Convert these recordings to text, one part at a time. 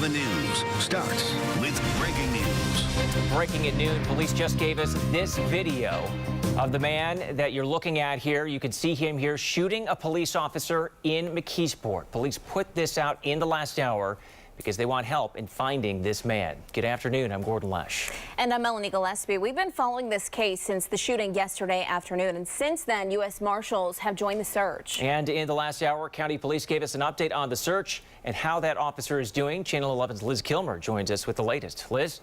11 News starts with breaking news. Breaking at noon, police just gave us this video of the man that you're looking at here. You can see him here shooting a police officer in McKeesport. Police put this out in the last hour because they want help in finding this man. Good afternoon, I'm Gordon Lesh. And I'm Melanie Gillespie. We've been following this case since the shooting yesterday afternoon, and since then, U.S. Marshals have joined the search. And in the last hour, county police gave us an update on the search and how that officer is doing. Channel 11's Liz Kilmer joins us with the latest. Liz?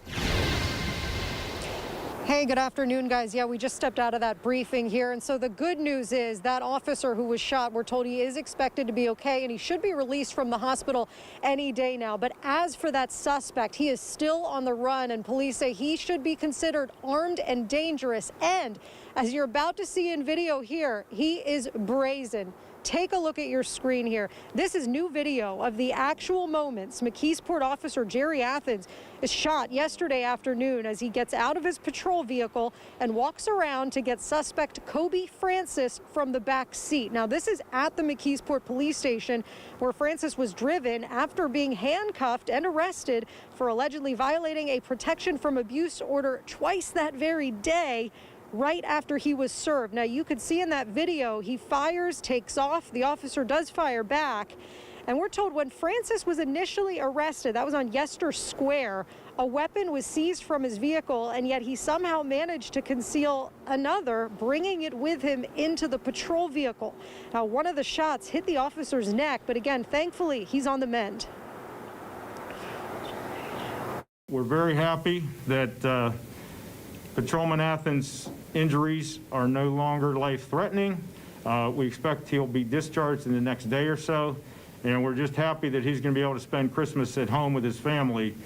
Hey, good afternoon, guys. Yeah, we just stepped out of that briefing here. And so the good news is that officer who was shot, we're told he is expected to be okay and he should be released from the hospital any day now. But as for that suspect, he is still on the run, and police say he should be considered armed and dangerous. And as you're about to see in video here, he is brazen. Take a look at your screen here. This is new video of the actual moments McKeesport officer Jerry Athens is shot yesterday afternoon as he gets out of his patrol vehicle and walks around to get suspect Kobe Francis from the back seat. Now, this is at the McKeesport police station where Francis was driven after being handcuffed and arrested for allegedly violating a protection from abuse order twice that very day, right after he was served. Now, you could see in that video, he fires, takes off. The officer does fire back. And we're told when Francis was initially arrested, that was on Yester Square, a weapon was seized from his vehicle, and yet he somehow managed to conceal another, bringing it with him into the patrol vehicle. Now, one of the shots hit the officer's neck, but again, thankfully, he's on the mend. We're very happy that Patrolman Athens' injuries are no longer life-threatening. We expect he'll be discharged in the next day or so, and we're just happy that he's going to be able to spend Christmas at home with his family.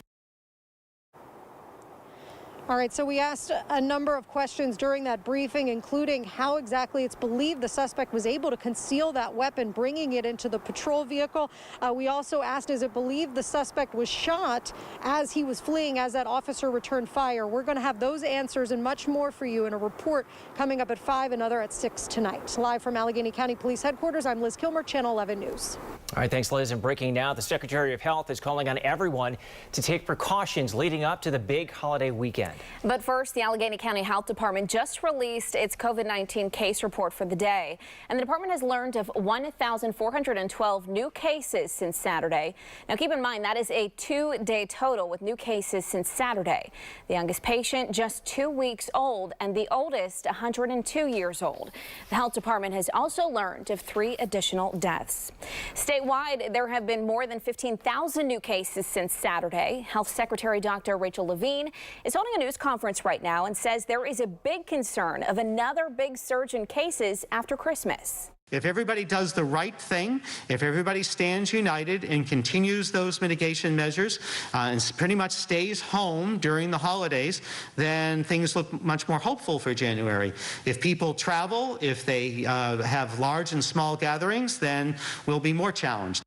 All right, so we asked a number of questions during that briefing, including how exactly it's believed the suspect was able to conceal that weapon, bringing it into the patrol vehicle. We also asked, is it believed the suspect was shot as he was fleeing, as that officer returned fire? We're going to have those answers and much more for you in a report coming up at 5, another at 6 tonight. Live from Allegheny County Police Headquarters, I'm Liz Kilmer, Channel 11 News. All right, thanks, Liz. And breaking now, the Secretary of Health is calling on everyone to take precautions leading up to the big holiday weekend. But first, the Allegheny County Health Department just released its COVID-19 case report for the day. And the department has learned of 1,412 new cases since Saturday. Now, keep in mind, that is a 2-day total with new cases since Saturday. The youngest patient just 2 weeks old, and the oldest 102 years old. The health department has also learned of 3 additional deaths. Statewide, there have been more than 15,000 new cases since Saturday. Health Secretary Dr. Rachel Levine is holding a news conference right now and says there is a big concern of another big surge in cases after Christmas. If everybody does the right thing, if everybody stands united and continues those mitigation measures and pretty much stays home during the holidays, then things look much more hopeful for January. If people travel, if they have large and small gatherings, then we'll be more challenged.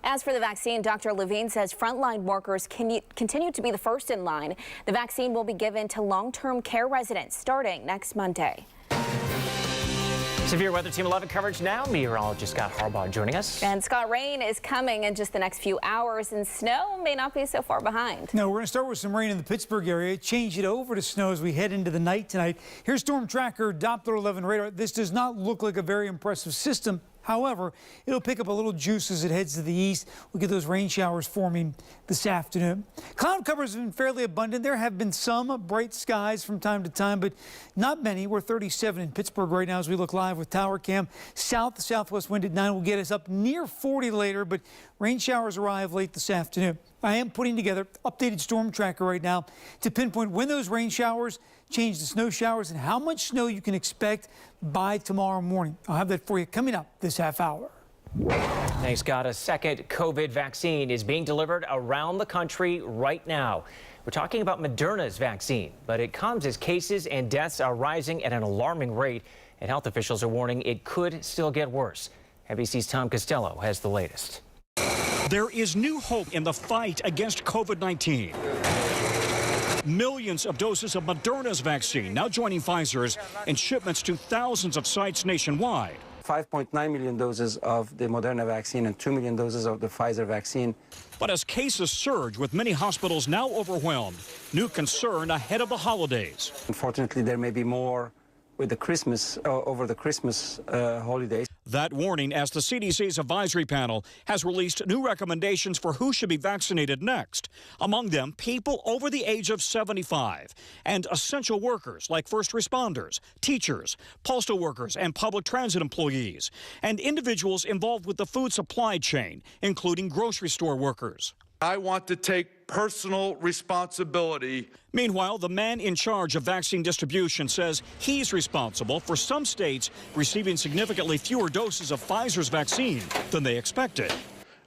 As for the vaccine, Dr. Levine says frontline workers continue to be the first in line. The vaccine will be given to long-term care residents starting next Monday. Severe Weather Team 11 coverage now. Meteorologist Scott Harbaugh joining us. And Scott, rain is coming in just the next few hours, and snow may not be so far behind. No, we're going to start with some rain in the Pittsburgh area, change it over to snow as we head into the night tonight. Here's Storm Tracker Doppler 11 radar. This does not look like a very impressive system. However, it'll pick up a little juice as it heads to the east. We'll get those rain showers forming this afternoon. Cloud cover has been fairly abundant. There have been some bright skies from time to time, but not many. We're 37 in Pittsburgh right now as we look live with Tower Cam. Southwest wind at 9 will get us up near 40 later, but rain showers arrive late this afternoon. I am putting together updated storm tracker right now to pinpoint when those rain showers change to snow showers and how much snow you can expect by tomorrow morning. I'll have that for you coming up this half hour. Thanks, Scott. A second COVID vaccine is being delivered around the country right now. We're talking about Moderna's vaccine, but it comes as cases and deaths are rising at an alarming rate, and health officials are warning it could still get worse. NBC's Tom Costello has the latest. There is new hope in the fight against COVID-19. Millions of doses of Moderna's vaccine now joining Pfizer's in shipments to thousands of sites nationwide. 5.9 million doses of the Moderna vaccine and 2 million doses of the Pfizer vaccine. But as cases surge, with many hospitals now overwhelmed, new concern ahead of the holidays. Unfortunately, there may be more with the over the Christmas holidays. That warning as the CDC's advisory panel has released new recommendations for who should be vaccinated next. Among them, people over the age of 75 and essential workers like first responders, teachers, postal workers, and public transit employees, and individuals involved with the food supply chain, including grocery store workers. I want to take personal responsibility. Meanwhile, the man in charge of vaccine distribution says he's responsible for some states receiving significantly fewer doses of Pfizer's vaccine than they expected.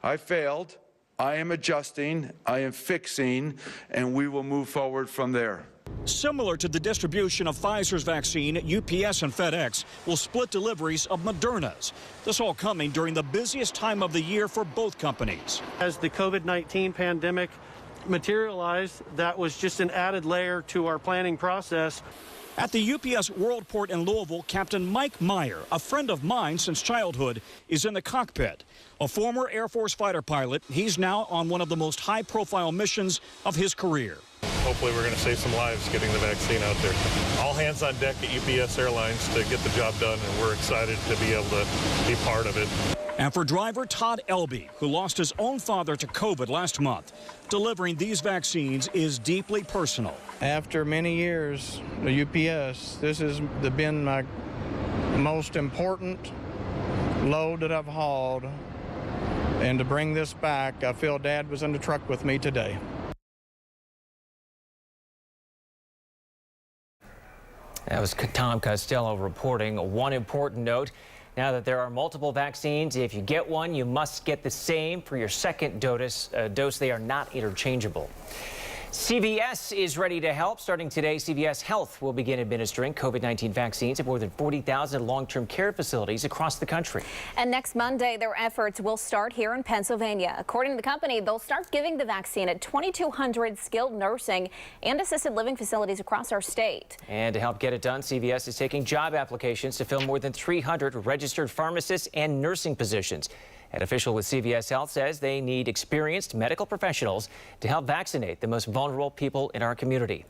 I failed. I am adjusting. I am fixing, and we will move forward from there. Similar to the distribution of Pfizer's vaccine, UPS and FedEx will split deliveries of Moderna's. This all coming during the busiest time of the year for both companies. As the COVID-19 pandemic materialized, that was just an added layer to our planning process. At the UPS Worldport in Louisville, Captain Mike Meyer, a friend of mine since childhood, is in the cockpit. A former Air Force fighter pilot, he's now on one of the most high-profile missions of his career. Hopefully we're going to save some lives getting the vaccine out there. All hands on deck at UPS Airlines to get the job done, and we're excited to be able to be part of it. And for driver Todd Elby, who lost his own father to COVID last month, delivering these vaccines is deeply personal. After many years at UPS, this has been my most important load that I've hauled. And to bring this back, I feel Dad was in the truck with me today. That was Tom Costello reporting. One important note, now that there are multiple vaccines, if you get one, you must get the same for your second dose. They are not interchangeable. CVS is ready to help. Starting today, CVS Health will begin administering COVID-19 vaccines at more than 40,000 long-term care facilities across the country. And next Monday, their efforts will start here in Pennsylvania. According to the company, they'll start giving the vaccine at 2,200 skilled nursing and assisted living facilities across our state. And to help get it done, CVS is taking job applications to fill more than 300 registered pharmacists and nursing positions. An official with CVS Health says they need experienced medical professionals to help vaccinate the most vulnerable people in our community.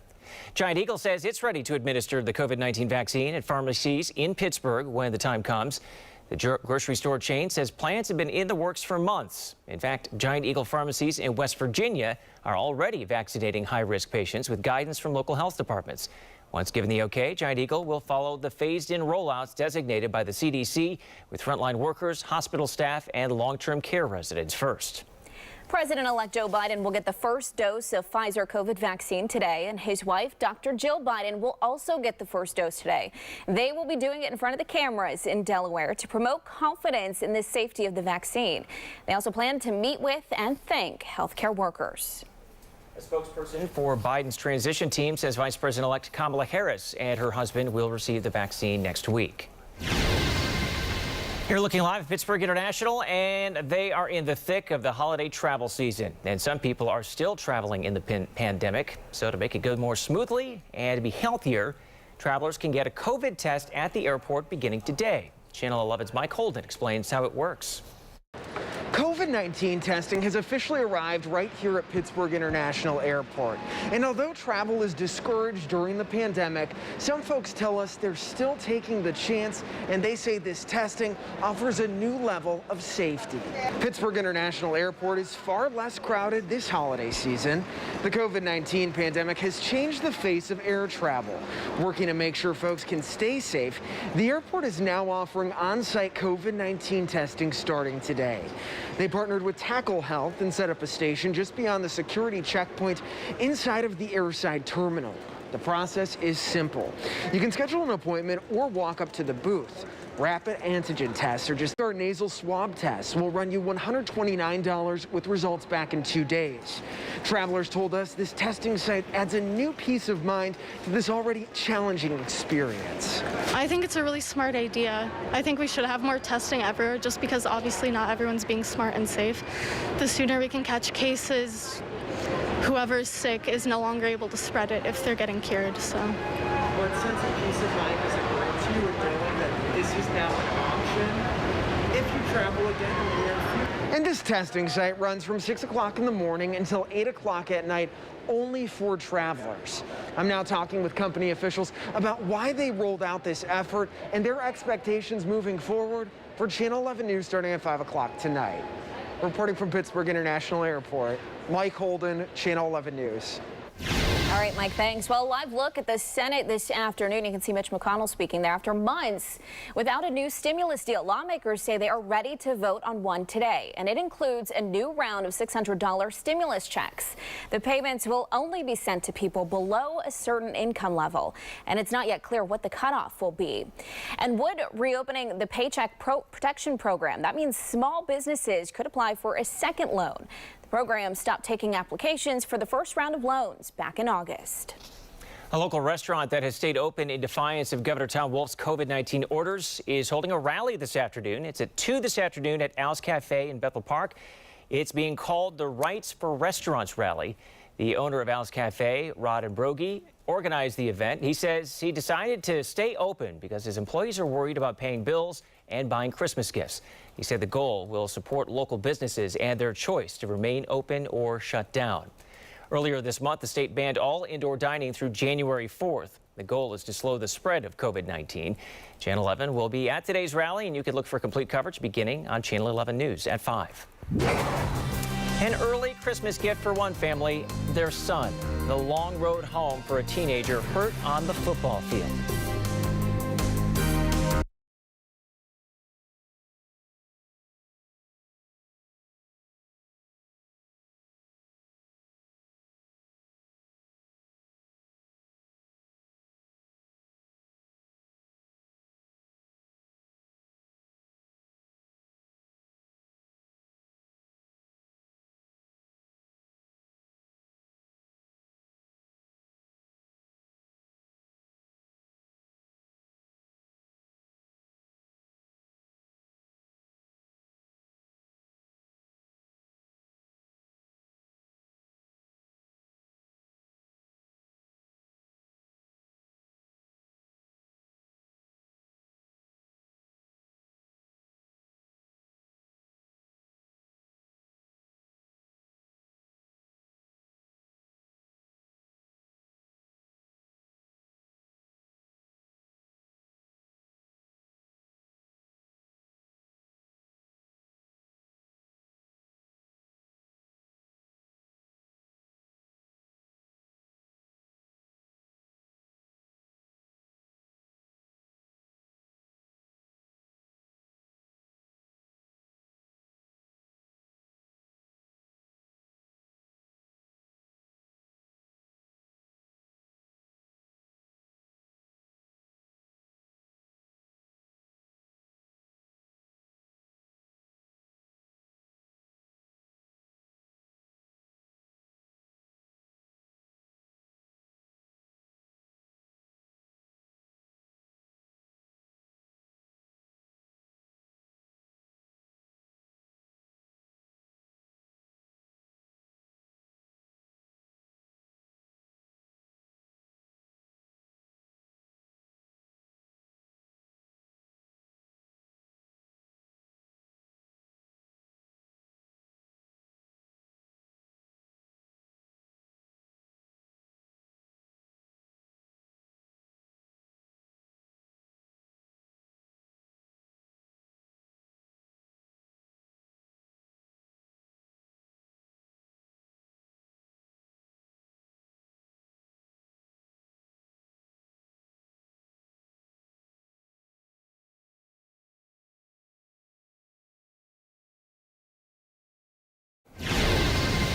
Giant Eagle says it's ready to administer the COVID-19 vaccine at pharmacies in Pittsburgh when the time comes. The grocery store chain says plans have been in the works for months. In fact, Giant Eagle pharmacies in West Virginia are already vaccinating high-risk patients with guidance from local health departments. Once given the okay, Giant Eagle will follow the phased-in rollouts designated by the CDC, with frontline workers, hospital staff, and long-term care residents first. President-elect Joe Biden will get the first dose of Pfizer COVID vaccine today, and his wife, Dr. Jill Biden, will also get the first dose today. They will be doing it in front of the cameras in Delaware to promote confidence in the safety of the vaccine. They also plan to meet with and thank healthcare workers. A spokesperson for Biden's transition team says Vice President-elect Kamala Harris and her husband will receive the vaccine next week. You're looking live at Pittsburgh International, and they are in the thick of the holiday travel season. And some people are still traveling in the pandemic. So to make it go more smoothly and to be healthier, travelers can get a COVID test at the airport beginning today. Channel 11's Mike Holden explains how it works. COVID-19 testing has officially arrived right here at Pittsburgh International Airport. And although travel is discouraged during the pandemic, some folks tell us they're still taking the chance, and they say this testing offers a new level of safety. Pittsburgh International Airport is far less crowded this holiday season. The COVID-19 pandemic has changed the face of air travel. Working to make sure folks can stay safe, the airport is now offering on-site COVID-19 testing starting today. They partnered with Tackle Health and set up a station just beyond the security checkpoint inside of the airside terminal. The process is simple. You can schedule an appointment or walk up to the booth. Rapid antigen tests or just our nasal swab tests will run you $129 with results back in 2 days. Travelers told us this testing site adds a new peace of mind to this already challenging experience. I think it's a really smart idea. I think we should have more testing everywhere just because obviously not everyone's being smart and safe. The sooner we can catch cases, whoever's sick is no longer able to spread it if they're getting cured. So, what sense of peace of mind does it bring to you knowing that this is now an option if you travel again in the near future? And this testing site runs from 6 o'clock in the morning until 8 o'clock at night, only for travelers. I'm now talking with company officials about why they rolled out this effort and their expectations moving forward. For Channel 11 News starting at 5 o'clock tonight. Reporting from Pittsburgh International Airport, Mike Holden, Channel 11 News. All right, Mike, thanks. Well, a live look at the Senate this afternoon. You can see Mitch McConnell speaking there. After months without a new stimulus deal, lawmakers say they are ready to vote on one today, and it includes a new round of $600 stimulus checks. The payments will only be sent to people below a certain income level, and it's not yet clear what the cutoff will be. And would reopening the Paycheck Protection Program, that means small businesses could apply for a second loan. The program stopped taking applications for the first round of loans back in August. A local restaurant that has stayed open in defiance of Governor Tom Wolf's COVID-19 orders is holding a rally this afternoon. It's at 2 this afternoon at Al's Cafe in Bethel Park. It's being called the Rights for Restaurants Rally. The owner of Al's Cafe, Rod Ambrogi, organized the event. He says he decided to stay open because his employees are worried about paying bills and buying Christmas gifts. He said the goal will support local businesses and their choice to remain open or shut down. Earlier this month, the state banned all indoor dining through January 4th. The goal is to slow the spread of COVID-19. Channel 11 will be at today's rally, and you can look for complete coverage beginning on Channel 11 News at 5. An early Christmas gift for one family, their son. The long road home for a teenager hurt on the football field.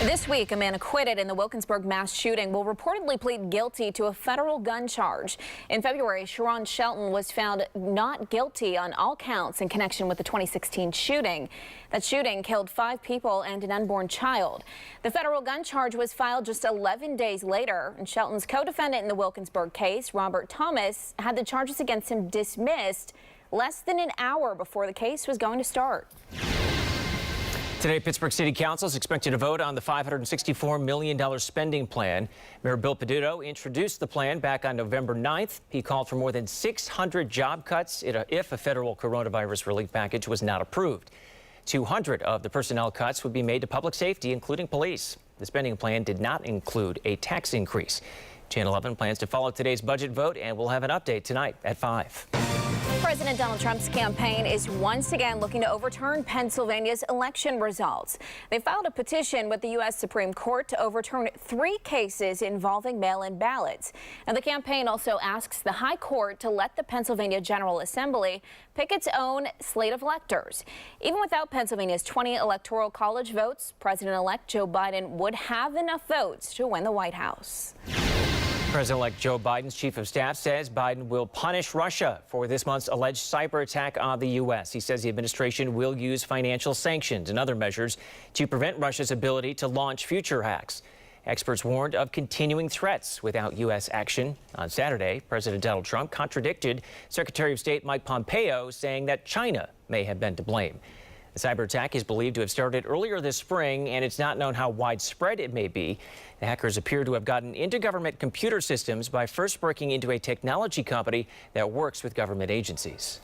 This week, a man acquitted in the Wilkinsburg mass shooting will reportedly plead guilty to a federal gun charge. In February, Sharon Shelton was found not guilty on all counts in connection with the 2016 shooting. That shooting killed 5 people and an unborn child. The federal gun charge was filed just 11 days later, and Shelton's co-defendant in the Wilkinsburg case, Robert Thomas, had the charges against him dismissed less than an hour before the case was going to start. Today, Pittsburgh City Council is expected to vote on the $564 million spending plan. Mayor Bill Peduto introduced the plan back on November 9th. He called for more than 600 job cuts if a federal coronavirus relief package was not approved. 200 of the personnel cuts would be made to public safety, including police. The spending plan did not include a tax increase. Channel 11 plans to follow today's budget vote, and we'll have an update tonight at 5. President Donald Trump's campaign is once again looking to overturn Pennsylvania's election results. They filed a petition with the U.S. Supreme Court to overturn 3 cases involving mail-in ballots. And the campaign also asks the High Court to let the Pennsylvania General Assembly pick its own slate of electors. Even without Pennsylvania's 20 Electoral College votes, President-elect Joe Biden would have enough votes to win the White House. President-elect Joe Biden's chief of staff says Biden will punish Russia for this month's alleged cyber attack on the U.S. He says the administration will use financial sanctions and other measures to prevent Russia's ability to launch future hacks. Experts warned of continuing threats without U.S. action. On Saturday, President Donald Trump contradicted Secretary of State Mike Pompeo, saying that China may have been to blame. The cyber attack is believed to have started earlier this spring, and it's not known how widespread it may be. The hackers appear to have gotten into government computer systems by first breaking into a technology company that works with government agencies.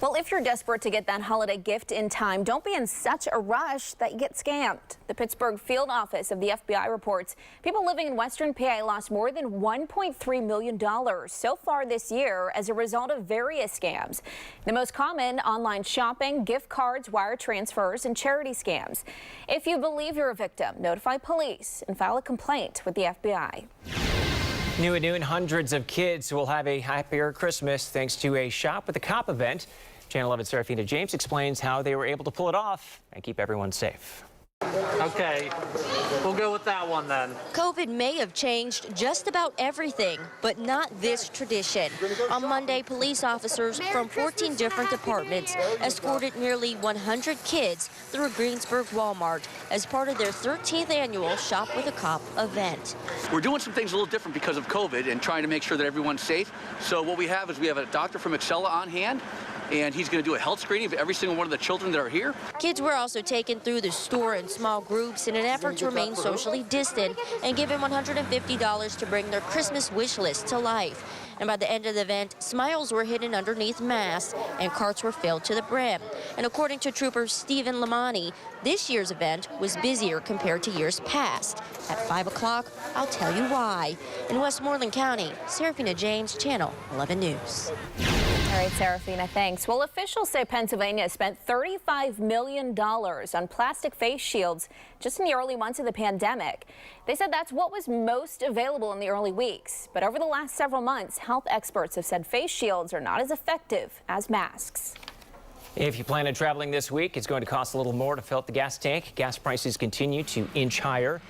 Well, if you're desperate to get that holiday gift in time, don't be in such a rush that you get scammed. The Pittsburgh field office of the FBI reports people living in Western PA lost more than $1.3 million so far this year as a result of various scams. The most common: online shopping, gift cards, wire transfers, and charity scams. If you believe you're a victim, notify police and file a complaint with the FBI. New at noon, hundreds of kids will have a happier Christmas thanks to a Shop with a Cop event. Channel 11's Serafina James explains how they were able to pull it off and keep everyone safe. Okay, we'll go with that one then. COVID may have changed just about everything, but not this tradition. On Monday, police officers from 14 different departments escorted nearly 100 kids through Greensburg Walmart as part of their 13th annual Shop with a Cop event. We're doing some things a little different because of COVID and trying to make sure that everyone's safe. So what we have is we have a doctor from Excella on hand, and he's going to do a health screening of every single one of the children that are here. Kids were also taken through the store in small groups in an effort to remain socially distant and given $150 to bring their Christmas wish list to life. And by the end of the event, smiles were hidden underneath masks and carts were filled to the brim. And according to Trooper Stephen Lamani, this year's event was busier compared to years past. At 5 o'clock, I'll tell you why. In Westmoreland County, Serafina James, Channel 11 News. All right, Serafina, thanks. Well, officials say Pennsylvania spent $35 million on plastic face shields just in the early months of the pandemic. They said that's what was most available in the early weeks. But over the last several months, health experts have said face shields are not as effective as masks. If you plan on traveling this week, it's going to cost a little more to fill up the gas tank. Gas prices continue to inch higher.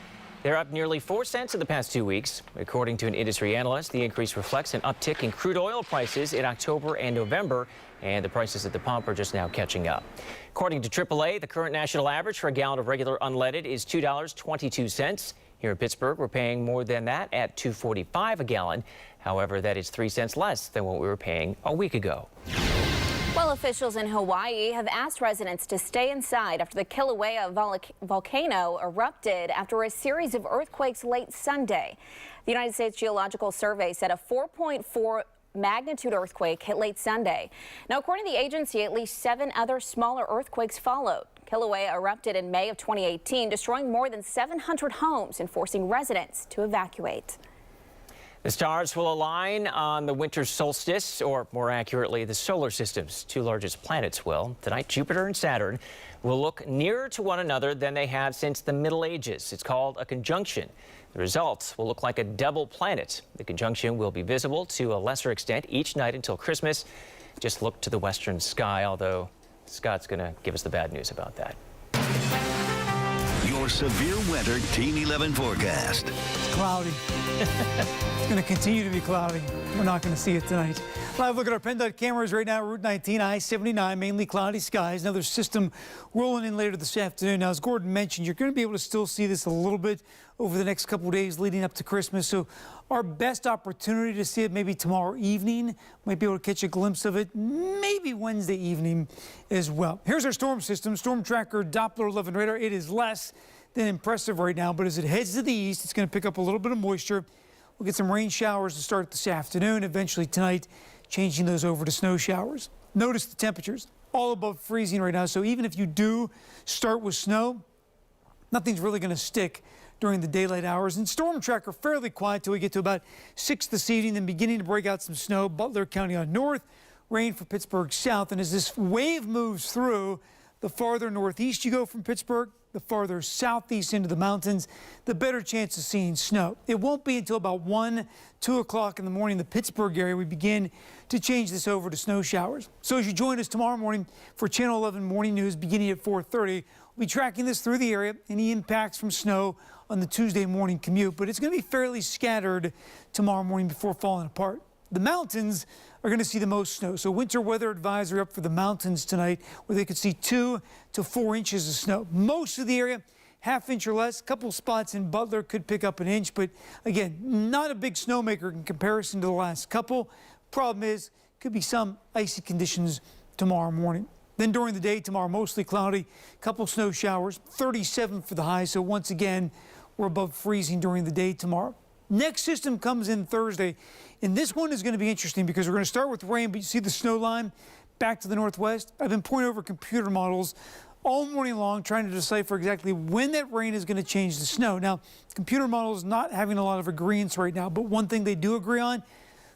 They're up nearly 4 cents in the past 2 weeks. According to an industry analyst, the increase reflects an uptick in crude oil prices in October and November, and the prices at the pump are just now catching up. According to AAA, the current national average for a gallon of regular unleaded is $2.22. Here in Pittsburgh, we're paying more than that at $2.45 a gallon. However, that is 3 cents less than what we were paying a week ago. Well, officials in Hawaii have asked residents to stay inside after the Kilauea volcano erupted after a series of earthquakes late Sunday. The United States Geological Survey said a 4.4 magnitude earthquake hit late Sunday. Now, according to the agency, at least 7 other smaller earthquakes followed. Kilauea erupted in May of 2018, destroying more than 700 homes and forcing residents to evacuate. The stars will align on the winter solstice, or more accurately, the solar system's 2 largest planets will. Tonight, Jupiter and Saturn will look nearer to one another than they have since the Middle Ages. It's called a conjunction. The results will look like a double planet. The conjunction will be visible to a lesser extent each night until Christmas. Just look to the western sky, although Scott's going to give us the bad news about that. Your severe weather Team 11 forecast. It's cloudy. It's going to continue to be cloudy. We're not going to see it tonight. Live look at our PennDOT cameras right now. Route 19, I-79, mainly cloudy skies. Another system rolling in later this afternoon. Now, as Gordon mentioned, you're going to be able to still see this a little bit over the next couple of days leading up to Christmas. So our best opportunity to see it maybe tomorrow evening. Might be able to catch a glimpse of it maybe Wednesday evening as well. Here's our storm system. Storm tracker Doppler 11 radar. It is less than impressive right now, but as it heads to the east, it's going to pick up a little bit of moisture. We'll get some rain showers to start this afternoon. Eventually tonight, changing those over to snow showers. Notice the temperatures all above freezing right now. So even if you do start with snow, nothing's really going to stick during the daylight hours. And storm tracker fairly quiet till we get to about 6 this evening, then beginning to break out some snow. Butler County on north, rain for Pittsburgh south. And as this wave moves through, the farther northeast you go from Pittsburgh, the farther southeast into the mountains, the better chance of seeing snow. It won't be until about 1, 2 o'clock in the morning in the Pittsburgh area we begin to change this over to snow showers. So as you join us tomorrow morning for Channel 11 Morning News beginning at 4:30, we'll be tracking this through the area, any impacts from snow on the Tuesday morning commute. But it's going to be fairly scattered tomorrow morning before falling apart. The mountains are going to see the most snow. So winter weather advisory up for the mountains tonight where they could see 2 to 4 inches of snow. Most of the area, ½ inch or less. A couple spots in Butler could pick up an inch. But again, not a big snowmaker in comparison to the last couple. Problem is, could be some icy conditions tomorrow morning. Then during the day tomorrow, mostly cloudy. Couple snow showers. 37 for the high. So once again, we're above freezing during the day tomorrow. Next system comes in Thursday, and this one is going to be interesting because we're going to start with rain, but you see the snow line back to the northwest. I've been pointing over computer models all morning long trying to decipher exactly when that rain is going to change to snow. Now, computer models not having a lot of agreements right now, but one thing they do agree on,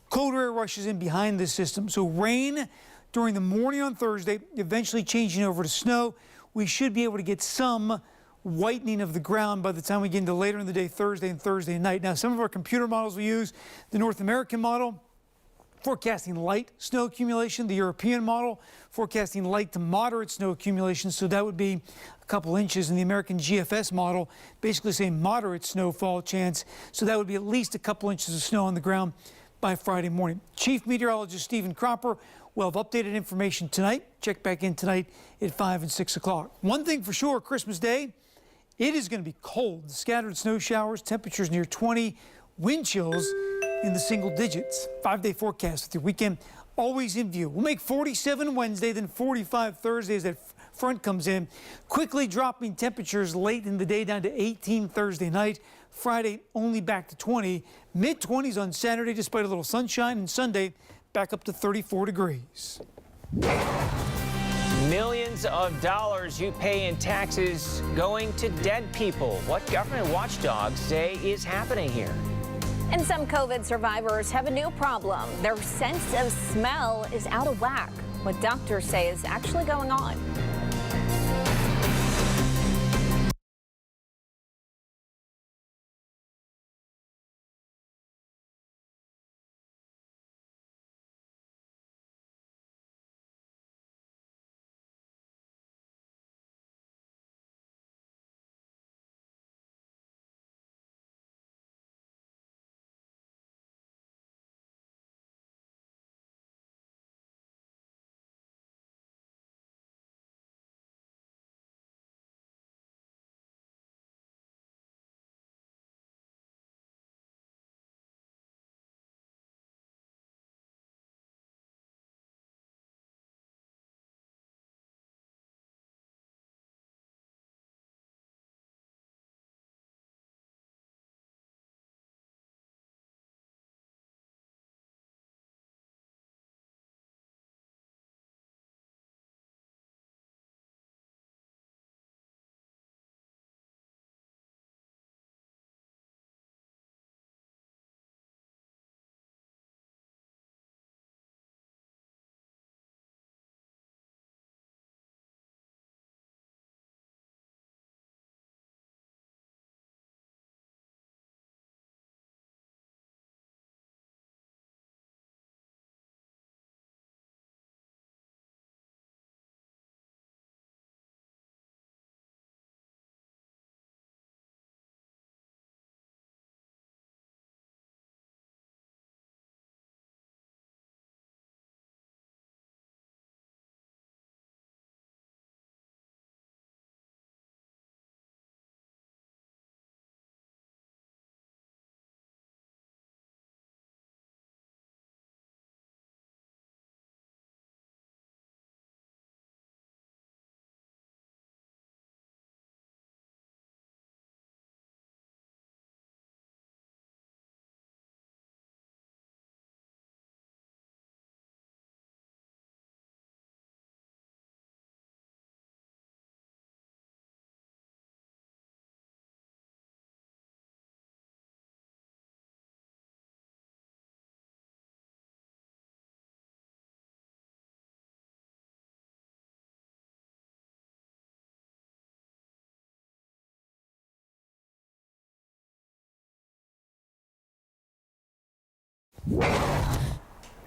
colder air rushes in behind this system. So rain during the morning on Thursday, eventually changing over to snow. We should be able to get some whitening of the ground by the time we get into later in the day, Thursday and Thursday night. Now, some of our computer models we use, the North American model, forecasting light snow accumulation, the European model, forecasting light to moderate snow accumulation, so that would be a couple inches, and the American GFS model basically saying moderate snowfall chance, so that would be at least a couple inches of snow on the ground by Friday morning. Chief Meteorologist Stephen Cropper will have updated information tonight. Check back in tonight at 5 and 6 o'clock. One thing for sure, Christmas Day, it is going to be cold. Scattered snow showers, temperatures near 20, wind chills in the single digits. 5-day forecast with your weekend always in view. We'll make 47 Wednesday, then 45 Thursday as that front comes in. Quickly dropping temperatures late in the day down to 18 Thursday night. Friday only back to 20. Mid-20s on Saturday despite a little sunshine, and Sunday back up to 34 degrees. Millions of dollars you pay in taxes going to dead people. What government watchdogs say is happening here. And some COVID survivors have a new problem. Their sense of smell is out of whack. What doctors say is actually going on.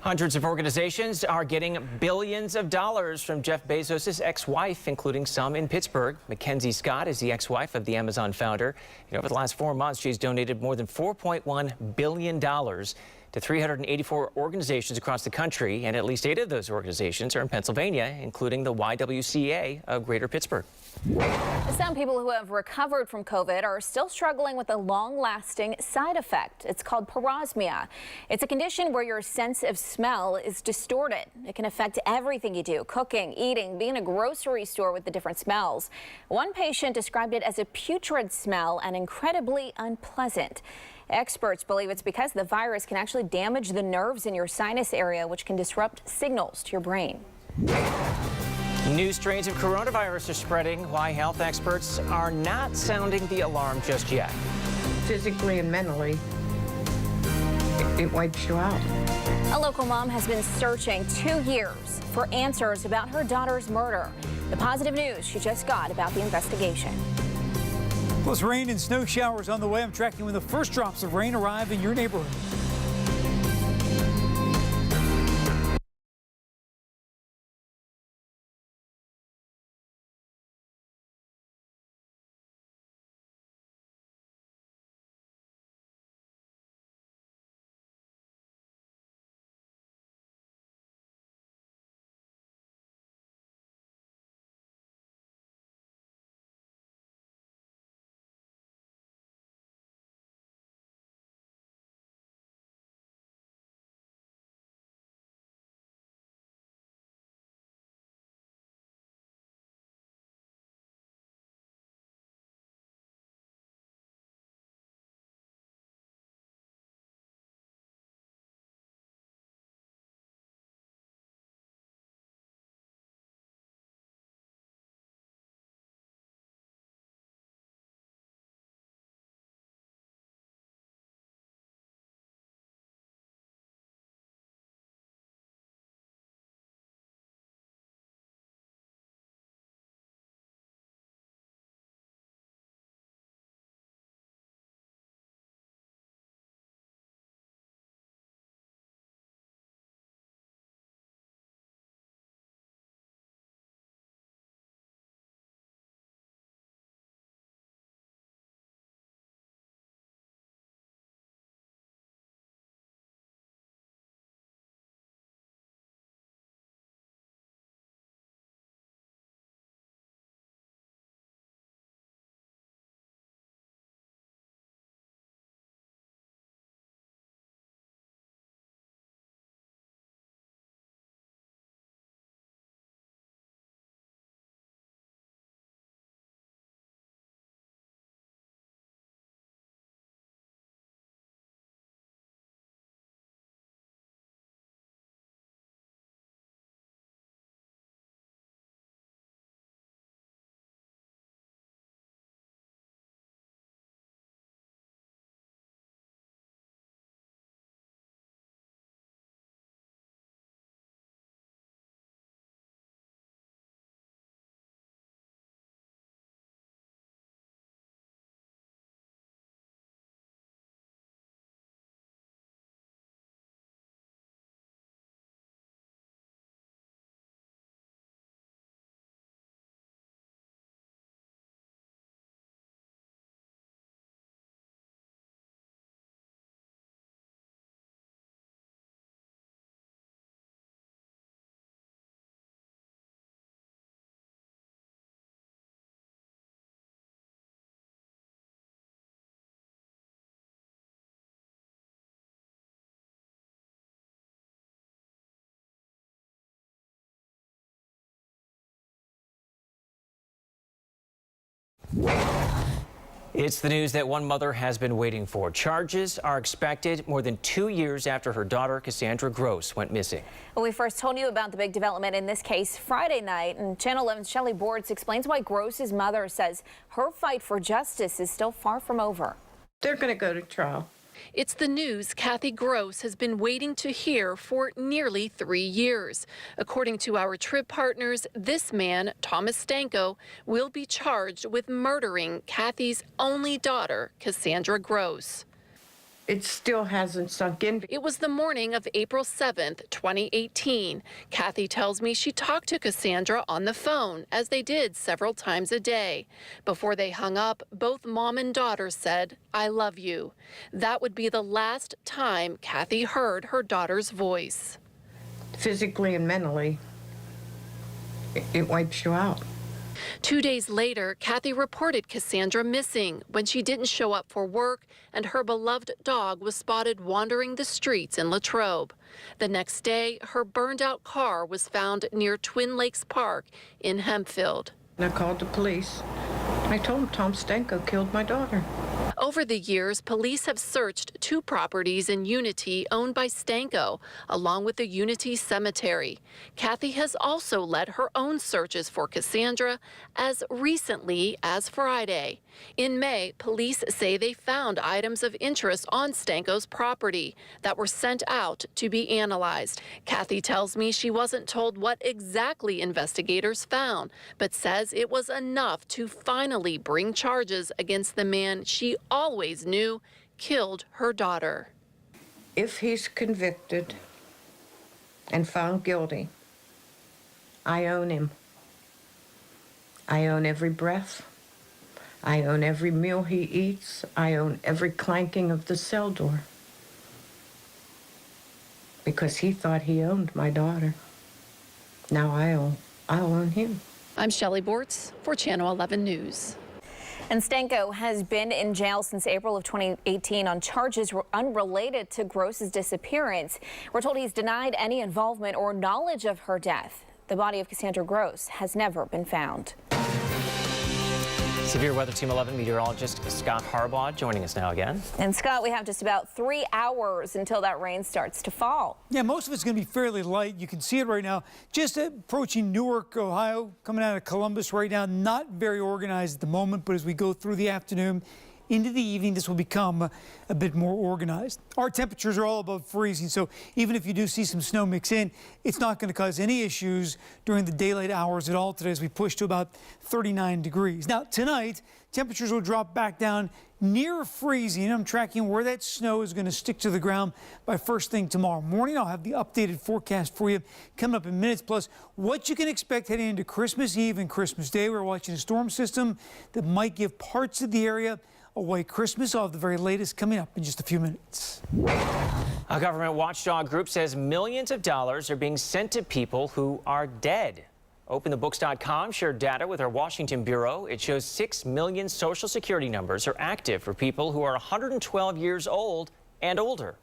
Hundreds of organizations are getting billions of dollars from Jeff Bezos' ex-wife, including some in Pittsburgh. Mackenzie Scott is the ex-wife of the Amazon founder. Over the last 4 months, she's donated more than $4.1 billion to 384 organizations across the country, and at least 8 of those organizations are in Pennsylvania, including the YWCA of Greater Pittsburgh. Some people who have recovered from COVID are still struggling with a long-lasting side effect. It's called parosmia. It's a condition where your sense of smell is distorted. It can affect everything you do: cooking, eating, being in a grocery store with the different smells. One patient described it as a putrid smell and incredibly unpleasant. Experts believe it's because the virus can actually damage the nerves in your sinus area, which can disrupt signals to your brain. New strains of coronavirus are spreading. Why health experts are not sounding the alarm just yet. Physically and mentally, it wipes you out. A local mom has been searching 2 years for answers about her daughter's murder. The positive news she just got about the investigation. Plus, rain and snow showers on the way. I'm tracking when the first drops of rain arrive in your neighborhood. It's the news that one mother has been waiting for. Charges are expected more than 2 years after her daughter, Cassandra Gross, went missing. Well, we first told you about the big development in this case Friday night, and Channel 11's Shelley Boards explains why Gross's mother says her fight for justice is still far from over. They're going to go to trial. It's the news Kathy Gross has been waiting to hear for nearly 3 years. According to our trip partners, this man, Thomas Stanko, will be charged with murdering Kathy's only daughter, Cassandra Gross. it still hasn't sunk in. It was the morning of April 7th, 2018. Kathy tells me she talked to Cassandra on the phone, as they did several times a day. Before they hung up, both mom and daughter said, "I love you." That would be the last time Kathy heard her daughter's voice. Physically and mentally, it wipes you out. 2 days later, Kathy reported Cassandra missing when she didn't show up for work and her beloved dog was spotted wandering the streets in Latrobe. The next day, her burned-out car was found near Twin Lakes Park in Hempfield. I called the police. I told them Tom Stanko killed my daughter. Over the years, police have searched 2 properties in Unity owned by Stanko, along with the Unity Cemetery. Kathy has also led her own searches for Cassandra as recently as Friday. In May, police say they found items of interest on Stanko's property that were sent out to be analyzed. Kathy tells me she wasn't told what exactly investigators found, but says it was enough to finally bring charges against the man she always knew killed her daughter. If he's convicted and found guilty, I own him. I own every breath. I own every meal he eats. I own every clanking of the cell door. Because he thought he owned my daughter. Now I'll own him. I'm Shelley Bortz for Channel 11 News. And Stanko has been in jail since April of 2018 on charges unrelated to Gross's disappearance. We're told he's denied any involvement or knowledge of her death. The body of Cassandra Gross has never been found. Severe Weather Team 11 meteorologist Scott Harbaugh joining us now again. And Scott, we have just about 3 hours until that rain starts to fall. Yeah, most of it's going to be fairly light. You can see it right now. Just approaching Newark, Ohio, coming out of Columbus right now. Not very organized at the moment, but as we go through the afternoon into the evening, this will become a bit more organized. Our temperatures are all above freezing, so even if you do see some snow mix in, it's not going to cause any issues during the daylight hours at all today as we push to about 39 degrees. Now, tonight, temperatures will drop back down near freezing. I'm tracking where that snow is going to stick to the ground by first thing tomorrow morning. I'll have the updated forecast for you coming up in minutes, plus what you can expect heading into Christmas Eve and Christmas Day. We're watching a storm system that might give parts of the area a white Christmas. I'll have the very latest coming up in just a few minutes. A government watchdog group says millions of dollars are being sent to people who are dead. OpenTheBooks.com shared data with our Washington bureau. It shows 6 million Social Security numbers are active for people who are 112 years old and older.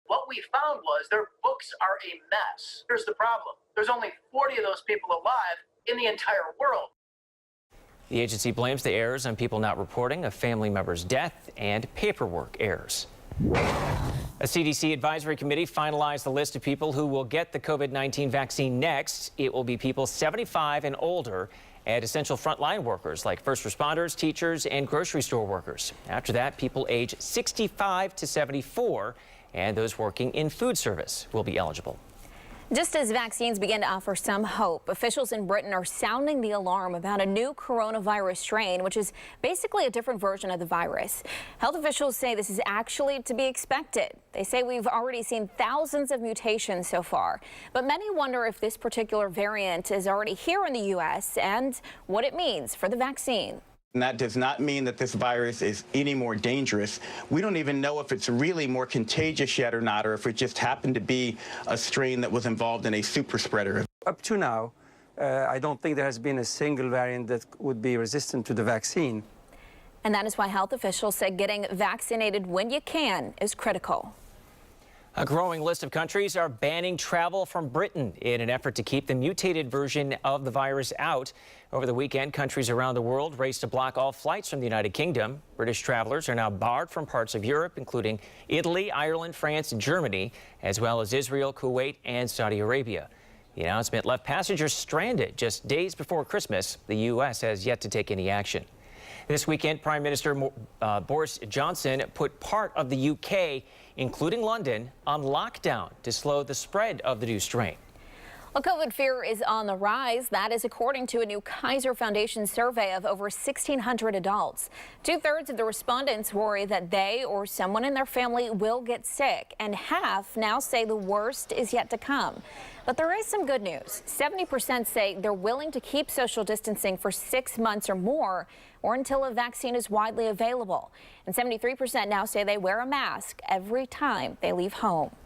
What we found was their books are a mess. Here's the problem. There's only 40 of those people alive in the entire world. The agency blames the errors on people not reporting a family member's death and paperwork errors. A CDC advisory committee finalized the list of people who will get the COVID-19 vaccine next. It will be people 75 and older and essential frontline workers like first responders, teachers, and grocery store workers. After that, people age 65 to 74 and those working in food service will be eligible. Just as vaccines begin to offer some hope, officials in Britain are sounding the alarm about a new coronavirus strain, which is basically a different version of the virus. Health officials say this is actually to be expected. They say we've already seen thousands of mutations so far, but many wonder if this particular variant is already here in the U.S. and what it means for the vaccine. And that does not mean that this virus is any more dangerous. We don't even know if it's really more contagious yet or not, or if it just happened to be a strain that was involved in a super spreader. Up to now, I don't think there has been a single variant that would be resistant to the vaccine. And that is why health officials say getting vaccinated when you can is critical. A growing list of countries are banning travel from Britain in an effort to keep the mutated version of the virus out. Over the weekend, countries around the world raced to block all flights from the United Kingdom. British travelers are now barred from parts of Europe, including Italy, Ireland, France, and Germany, as well as Israel, Kuwait, and Saudi Arabia. The announcement left passengers stranded just days before Christmas. The U.S. has yet to take any action. This weekend, Prime Minister Boris Johnson put part of the U.K., including London, on lockdown to slow the spread of the new strain. Well, COVID fear is on the rise. That is according to a new Kaiser Foundation survey of over 1,600 adults. 2/3 of the respondents worry that they or someone in their family will get sick, and half now say the worst is yet to come. But there is some good news. 70% say they're willing to keep social distancing for 6 months or more, or until a vaccine is widely available. And 73% now say they wear a mask every time they leave home.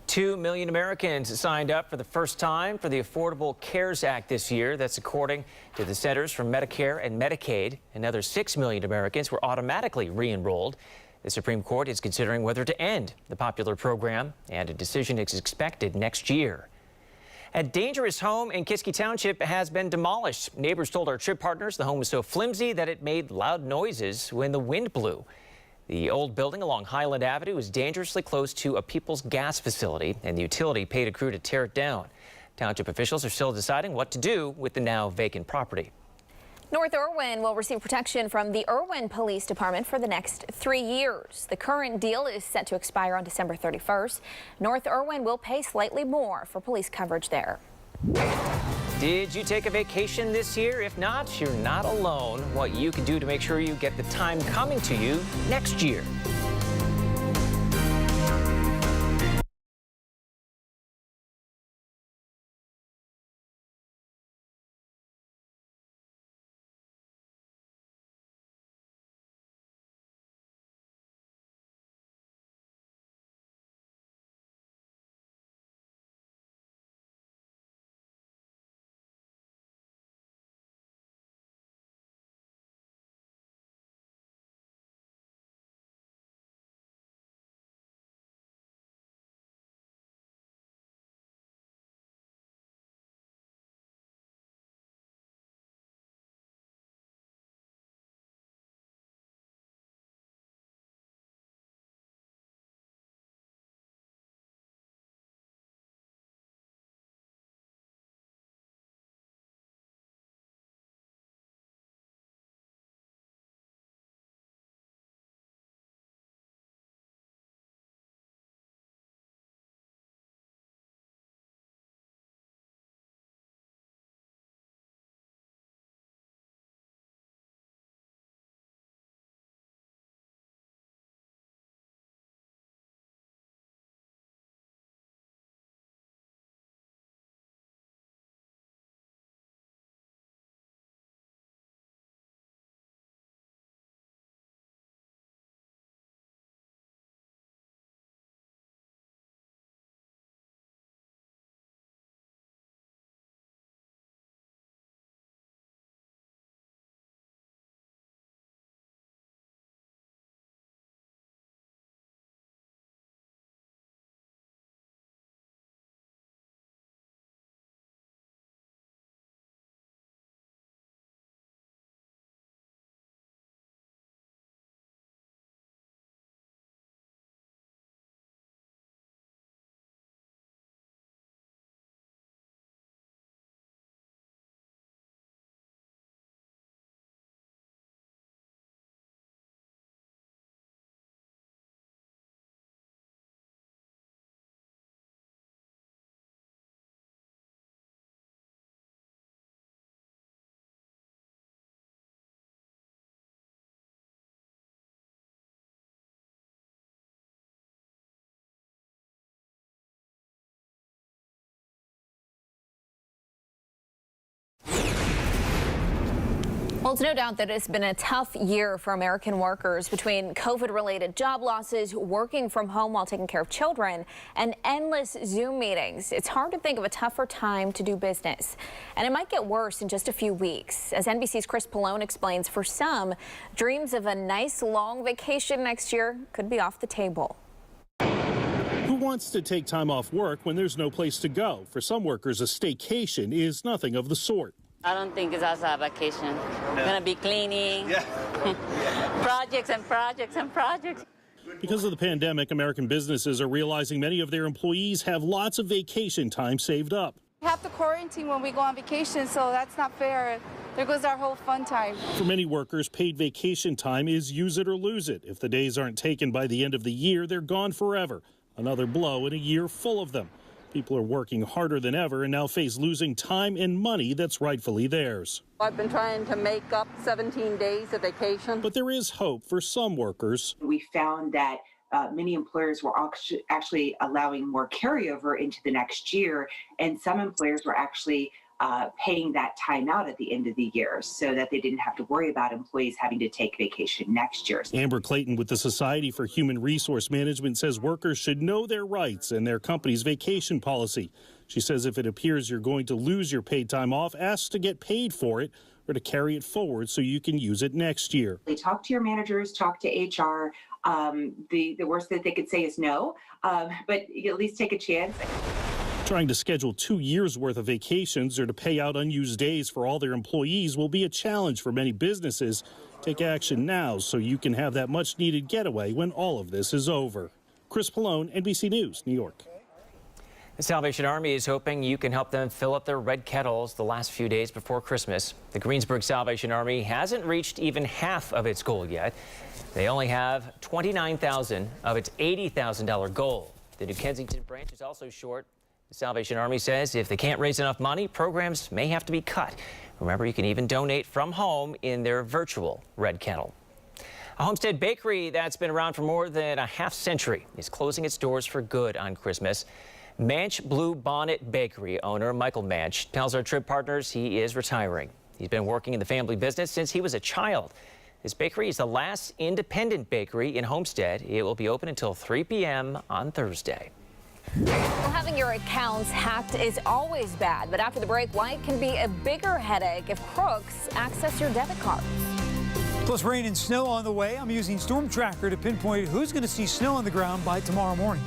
2 million Americans signed up for the first time for the Affordable Cares Act this year. That's according to the Centers for Medicare and Medicaid. Another 6 million Americans were automatically re-enrolled. The Supreme Court is considering whether to end the popular program, and a decision is expected next year. A dangerous home in Kiski Township has been demolished. Neighbors told our trip partners the home was so flimsy that it made loud noises when the wind blew. The old building along Highland Avenue is dangerously close to a People's gas facility, and the utility paid a crew to tear it down. Township officials are still deciding what to do with the now vacant property. North Irwin will receive protection from the Irwin Police Department for the next 3 years. The current deal is set to expire on December 31st. North Irwin will pay slightly more for police coverage there. Did you take a vacation this year? If not, you're not alone. What you can do to make sure you get the time coming to you next year. Well, it's no doubt that it's been a tough year for American workers between COVID-related job losses, working from home while taking care of children, and endless Zoom meetings. It's hard to think of a tougher time to do business. And it might get worse in just a few weeks. As NBC's Chris Pallone explains, for some, dreams of a nice long vacation next year could be off the table. Who wants to take time off work when there's no place to go? For some workers, a staycation is nothing of the sort. I don't think it's also a vacation. We're going to be cleaning, projects and projects and projects. Because of the pandemic, American businesses are realizing many of their employees have lots of vacation time saved up. We have to quarantine when we go on vacation, so that's not fair. There goes our whole fun time. For many workers, paid vacation time is use it or lose it. If the days aren't taken by the end of the year, they're gone forever. Another blow in a year full of them. People are working harder than ever and now face losing time and money that's rightfully theirs. I've been trying to make up 17 days of vacation. But there is hope for some workers. We found that many employers were actually allowing more carryover into the next year, and some employers were actually paying that time out at the end of the year so that they didn't have to worry about employees having to take vacation next year. Amber Clayton with the Society for Human Resource Management says workers should know their rights and their company's vacation policy. She says if it appears you're going to lose your paid time off, ask to get paid for it or to carry it forward so you can use it next year. Talk to your managers, talk to HR. The worst that they could say is no, but at least take a chance. Trying to schedule 2 years' worth of vacations or to pay out unused days for all their employees will be a challenge for many businesses. Take action now so you can have that much-needed getaway when all of this is over. Chris Pallone, NBC News, New York. The Salvation Army is hoping you can help them fill up their red kettles the last few days before Christmas. The Greensburg Salvation Army hasn't reached even half of its goal yet. They only have $29,000 of its $80,000 goal. The New Kensington branch is also short. The Salvation Army says if they can't raise enough money, programs may have to be cut. Remember, you can even donate from home in their virtual red kettle. A Homestead bakery that's been around for more than a half century is closing its doors for good on Christmas. Manch Blue Bonnet Bakery owner Michael Manch tells our trip partners he is retiring. He's been working in the family business since he was a child. This bakery is the last independent bakery in Homestead. It will be open until 3 p.m. on Thursday. Well, having your accounts hacked is always bad, but after the break, why it can be a bigger headache if crooks access your debit cards. Plus rain and snow on the way. I'm using Storm Tracker to pinpoint who's going to see snow on the ground by tomorrow morning.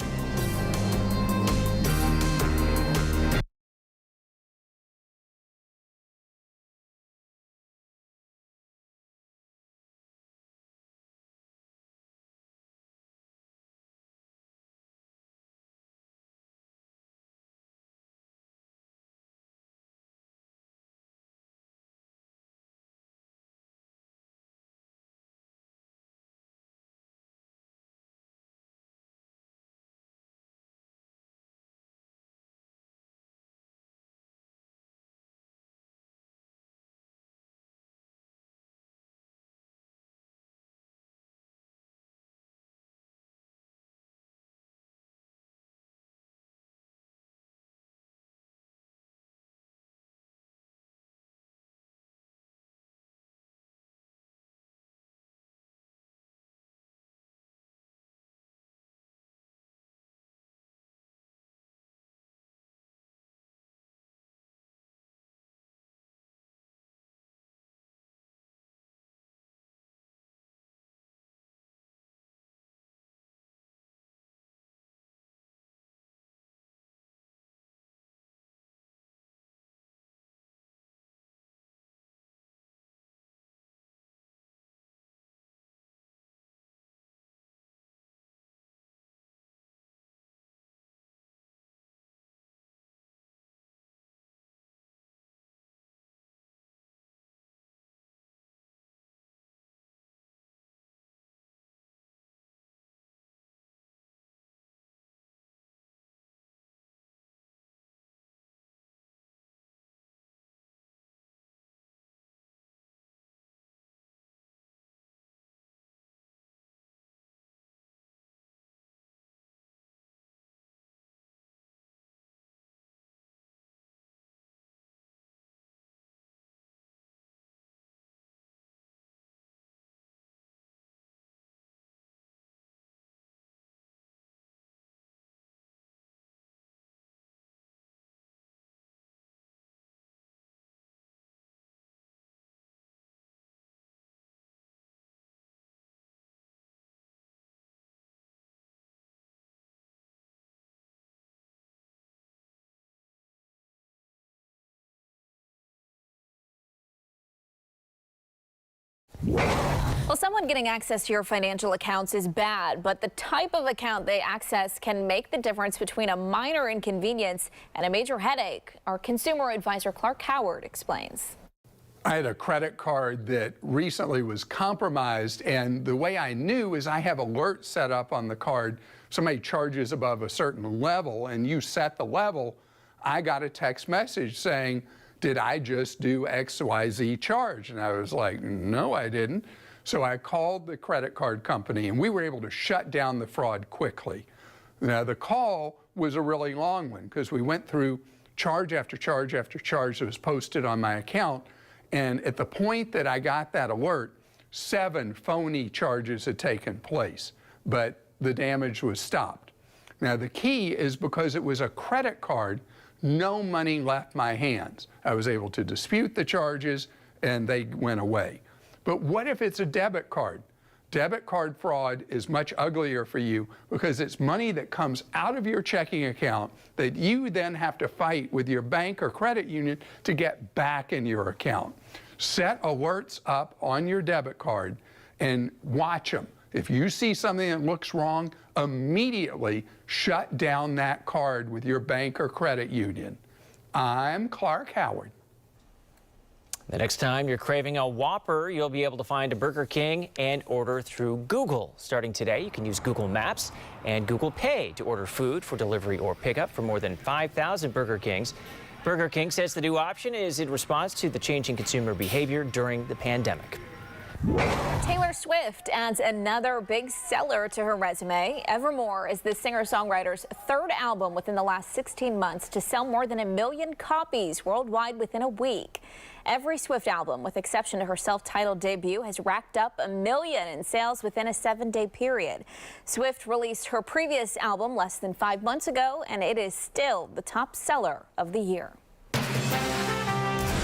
Well, someone getting access to your financial accounts is bad, but the type of account they access can make the difference between a minor inconvenience and a major headache. Our consumer advisor Clark Howard explains. I had a credit card that recently was compromised, and the way I knew is I have alerts set up on the card. Somebody charges above a certain level, and you set the level. I got a text message saying, did I just do XYZ charge? And I was like, no, I didn't. So I called the credit card company, and we were able to shut down the fraud quickly. Now, the call was a really long one because we went through charge after charge after charge that was posted on my account. And at the point that I got that alert, 7 phony charges had taken place, but the damage was stopped. Now, the key is because it was a credit card, no money left my hands. I was able to dispute the charges, and they went away. But what if it's a debit card? Debit card fraud is much uglier for you because it's money that comes out of your checking account that you then have to fight with your bank or credit union to get back in your account. Set alerts up on your debit card and watch them. If you see something that looks wrong, immediately shut down that card with your bank or credit union. I'm Clark Howard. The next time you're craving a Whopper, you'll be able to find a Burger King and order through Google. Starting today, you can use Google Maps and Google Pay to order food for delivery or pickup for more than 5,000 Burger Kings. Burger King says the new option is in response to the changing consumer behavior during the pandemic. Taylor Swift adds another big seller to her resume. Evermore is the singer-songwriter's 3rd album within the last 16 months to sell more than 1 million copies worldwide within a week. Every Swift album, with exception to her self-titled debut, has racked up 1 million in sales within a 7-day period. Swift released her previous album less than 5 months ago, and it is still the top seller of the year.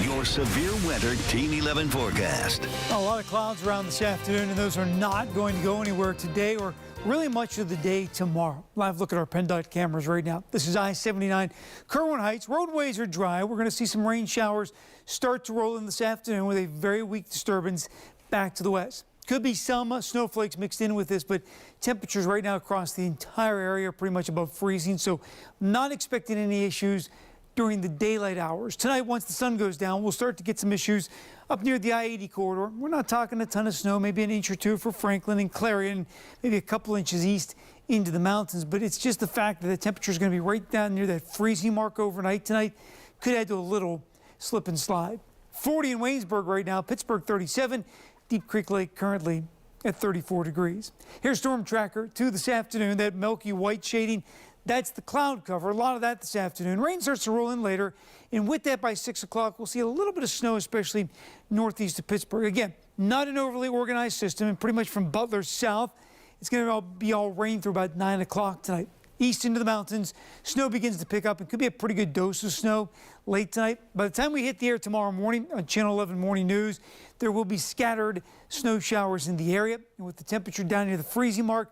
Your severe weather Team 11 forecast. A lot of clouds around this afternoon, and those are not going to go anywhere today or really much of the day tomorrow. Live look at our PennDOT cameras right now. This is I-79, Kerwin Heights. Roadways are dry. We're going to see some rain showers start to roll in this afternoon with a very weak disturbance back to the west. Could be some snowflakes mixed in with this, but temperatures right now across the entire area are pretty much above freezing, so not expecting any issues during the daylight hours. Tonight, once the sun goes down, we'll start to get some issues up near the I-80 corridor. We're not talking a ton of snow, maybe an inch or two for Franklin and Clarion, maybe a couple inches east into the mountains, but it's just the fact that the temperature is going to be right down near that freezing mark overnight tonight. Could add to a little slip and slide. 40 in Waynesburg right now, Pittsburgh 37, Deep Creek Lake currently at 34 degrees. Here's Storm Tracker 2 this afternoon, that milky white shading. That's the cloud cover. A lot of that this afternoon. Rain starts to roll in later, and with that by 6 o'clock, we'll see a little bit of snow, especially northeast of Pittsburgh. Again, not an overly organized system, and pretty much from Butler south, it's going to be all rain through about 9 o'clock tonight. East into the mountains, snow begins to pick up. It could be a pretty good dose of snow late tonight. By the time we hit the air tomorrow morning on Channel 11 Morning News, there will be scattered snow showers in the area, and with the temperature down near the freezing mark,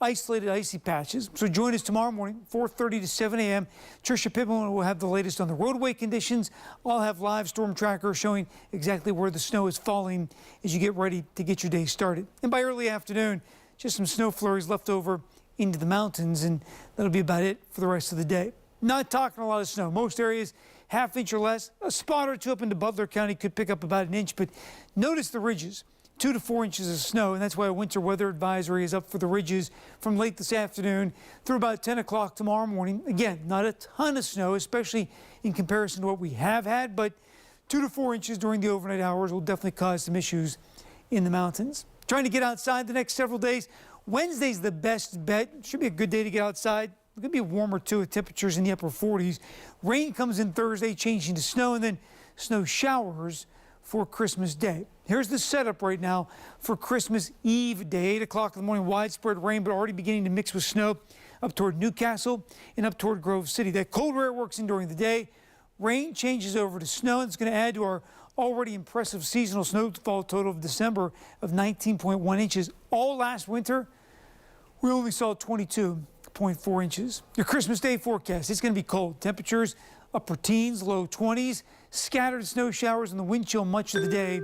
isolated icy patches. So join us tomorrow morning, 4:30 to 7 a.m. Tricia Pittman will have the latest on the roadway conditions. I'll have live storm tracker showing exactly where the snow is falling as you get ready to get your day started. And by early afternoon, just some snow flurries left over into the mountains, and that'll be about it for the rest of the day. Not talking a lot of snow. Most areas, ½ inch or less. A spot or two up into Butler County could pick up about 1 inch, but notice the ridges. 2 to 4 inches of snow, and that's why a winter weather advisory is up for the ridges from late this afternoon through about 10 o'clock tomorrow morning. Again, not a ton of snow, especially in comparison to what we have had, but 2 to 4 inches during the overnight hours will definitely cause some issues in the mountains. Trying to get outside the next several days. Wednesday's the best bet. Should be a good day to get outside. It's going to be warmer too, with temperatures in the upper 40s. Rain comes in Thursday, changing to snow, and then snow showers for Christmas Day. Here's the setup right now for Christmas Eve Day, 8 o'clock in the morning, widespread rain, but already beginning to mix with snow up toward Newcastle and up toward Grove City. That cold air works in during the day. Rain changes over to snow, and it's going to add to our already impressive seasonal snowfall total of December of 19.1 inches. All last winter, we only saw 22.4 inches. Your Christmas Day forecast, it's going to be cold. Temperatures upper teens, low 20s, scattered snow showers and the wind chill much of the day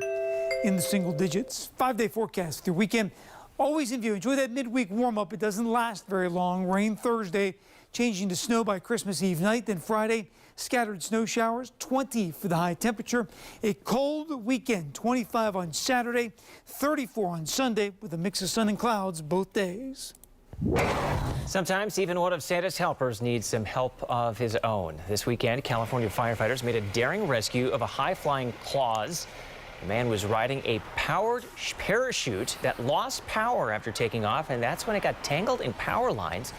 in the single digits. 5-day forecast with your weekend Always in view. Enjoy that midweek warm-up. It doesn't last very long. Rain Thursday, changing to snow by Christmas Eve night. Then Friday, scattered snow showers, 20 for the high temperature. A cold weekend, 25 on Saturday, 34 on Sunday, with a mix of sun and clouds both days. Sometimes even one of Santa's helpers needs some help of his own. This weekend, California firefighters made a daring rescue of a high-flying Claus. The man was riding a powered parachute that lost power after taking off, and that's when it got tangled in power lines.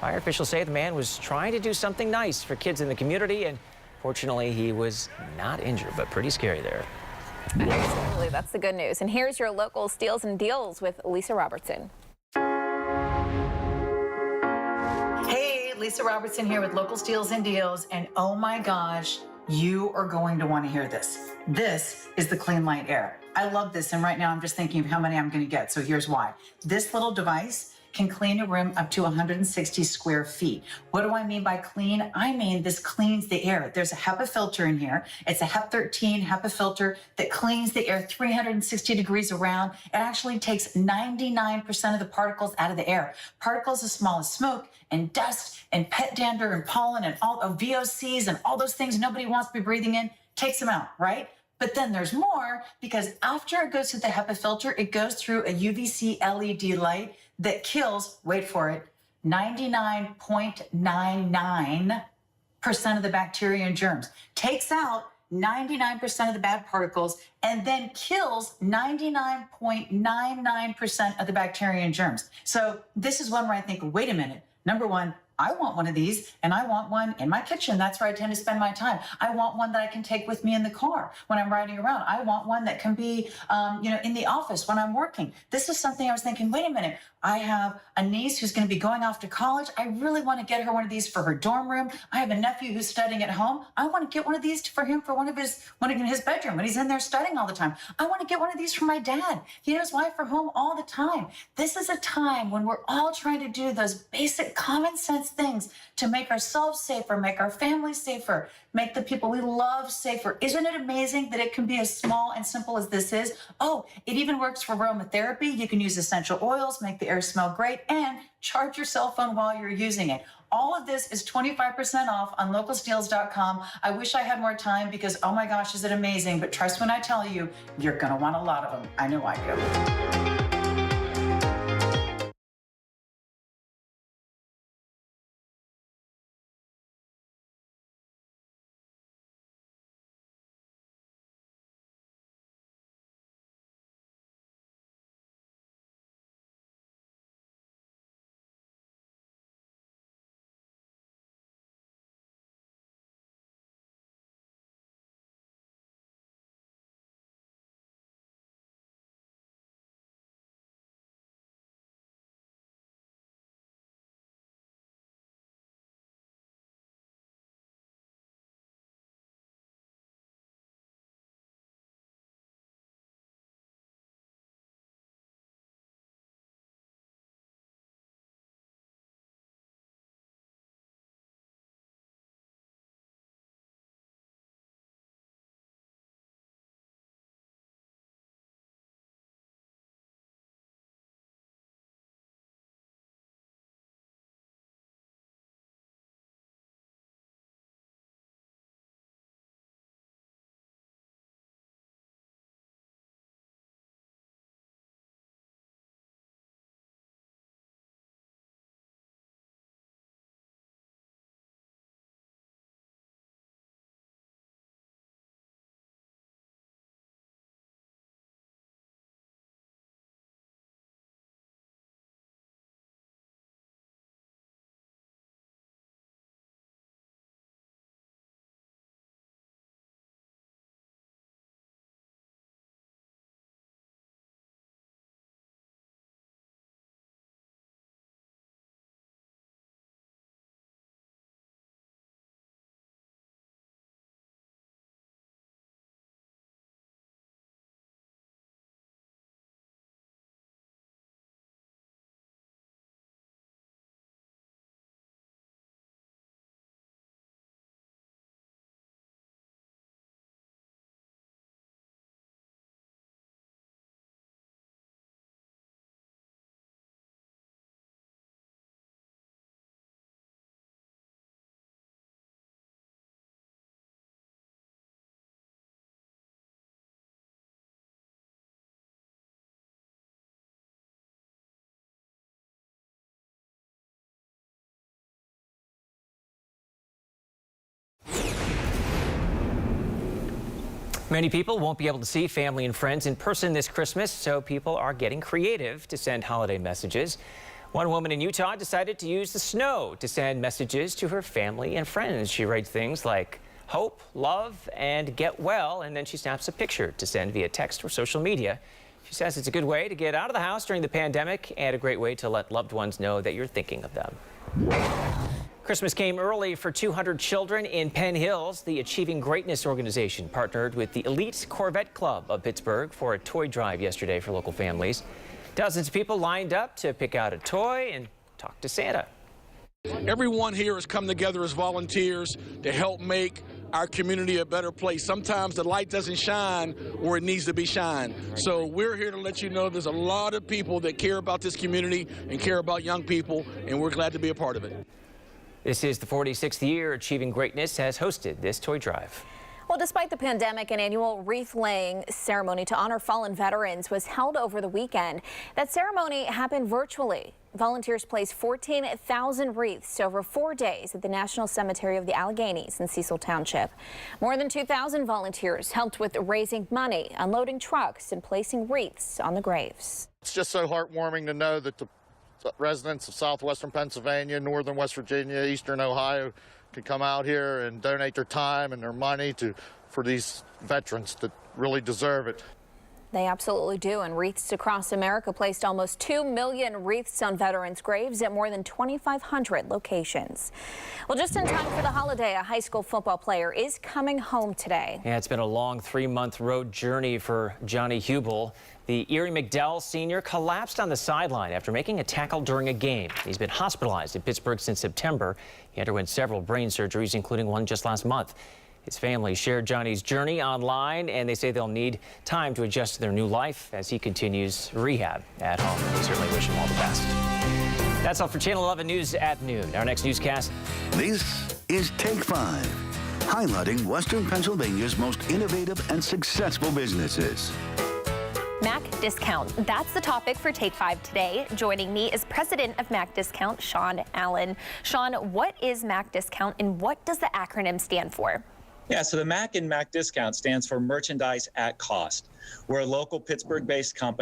Fire officials say the man was trying to do something nice for kids in the community, and fortunately, he was not injured, but pretty scary there. Absolutely, that's the good news. And here's your local steals and deals with Lisa Robertson. Hey, Lisa Robertson here with Local Steals and Deals, and oh my gosh, you are going to want to hear this. This is the Clean Light Air. I love this, and right now I'm just thinking of how many I'm going to get, so here's why. This little device can clean a room up to 160 square feet. What do I mean by clean? I mean this cleans the air. There's a HEPA filter in here. It's a HEP 13 HEPA filter that cleans the air 360 degrees around. It actually takes 99% of the particles out of the air. Particles as small as smoke and dust and pet dander and pollen and all of VOCs and all those things nobody wants to be breathing in, takes them out, right? But then there's more, because after it goes through the HEPA filter, it goes through a UVC LED light that kills, wait for it, 99.99% of the bacteria and germs, takes out 99% of the bad particles, and then kills 99.99% of the bacteria and germs. So this is one where I think, wait a minute, number one, I want one of these, and I want one in my kitchen. That's where I tend to spend my time. I want one that I can take with me in the car when I'm riding around. I want one that can be, in the office when I'm working. This is something I was thinking, wait a minute, I have a niece who's going to be going off to college. I really want to get her one of these for her dorm room. I have a nephew who's studying at home. I want to get one of these for him for one in his bedroom when he's in there studying all the time. I want to get one of these for my dad. He and his wife are home all the time. This is a time when we're all trying to do those basic common sense things to make ourselves safer, make our families safer, make the people we love safer. Isn't it amazing that it can be as small and simple as this is? Oh, it even works for aromatherapy. You can use essential oils, make the air smell great, and charge your cell phone while you're using it. All of this is 25% off on localsteals.com. I wish I had more time because, oh my gosh, is it amazing? But trust when I tell you, you're going to want a lot of them. I know I do. Many people won't be able to see family and friends in person this Christmas, so people are getting creative to send holiday messages. One woman in Utah decided to use the snow to send messages to her family and friends. She writes things like hope, love, and get well, and then she snaps a picture to send via text or social media. She says it's a good way to get out of the house during the pandemic and a great way to let loved ones know that you're thinking of them. Christmas came early for 200 children in Penn Hills. The Achieving Greatness organization partnered with the Elite Corvette Club of Pittsburgh for a toy drive yesterday for local families. Dozens of people lined up to pick out a toy and talk to Santa. Everyone here has come together as volunteers to help make our community a better place. Sometimes the light doesn't shine where it needs to be shined. So we're here to let you know there's a lot of people that care about this community and care about young people, and we're glad to be a part of it. This is the 46th year Achieving Greatness has hosted this toy drive. Well, despite the pandemic, an annual wreath-laying ceremony to honor fallen veterans was held over the weekend. That ceremony happened virtually. Volunteers placed 14,000 wreaths over 4 days at the National Cemetery of the Alleghenies in Cecil Township. More than 2,000 volunteers helped with raising money, unloading trucks, and placing wreaths on the graves. It's just so heartwarming to know that the residents of southwestern Pennsylvania, northern West Virginia, eastern Ohio can come out here and donate their time and their money for these veterans that really deserve it. They absolutely do, and Wreaths Across America placed almost 2 million wreaths on veterans' graves at more than 2,500 locations. Well, just in time for the holiday, a high school football player is coming home today. Yeah, it's been a long 3-month road journey for Johnny Hubel. The Erie McDowell senior collapsed on the sideline after making a tackle during a game. He's been hospitalized in Pittsburgh since September. He underwent several brain surgeries, including one just last month. His family shared Johnny's journey online, and they say they'll need time to adjust to their new life as he continues rehab at home. We certainly wish him all the best. That's all for Channel 11 News at noon. Our next newscast. This is Take 5, highlighting Western Pennsylvania's most innovative and successful businesses. Mac Discount. That's the topic for Take 5 today. Joining me is President of Mac Discount, Sean Allen. Sean, what is Mac Discount and what does the acronym stand for? Yeah, so the MAC in Mac Discount stands for Merchandise at Cost. We're a local Pittsburgh-based company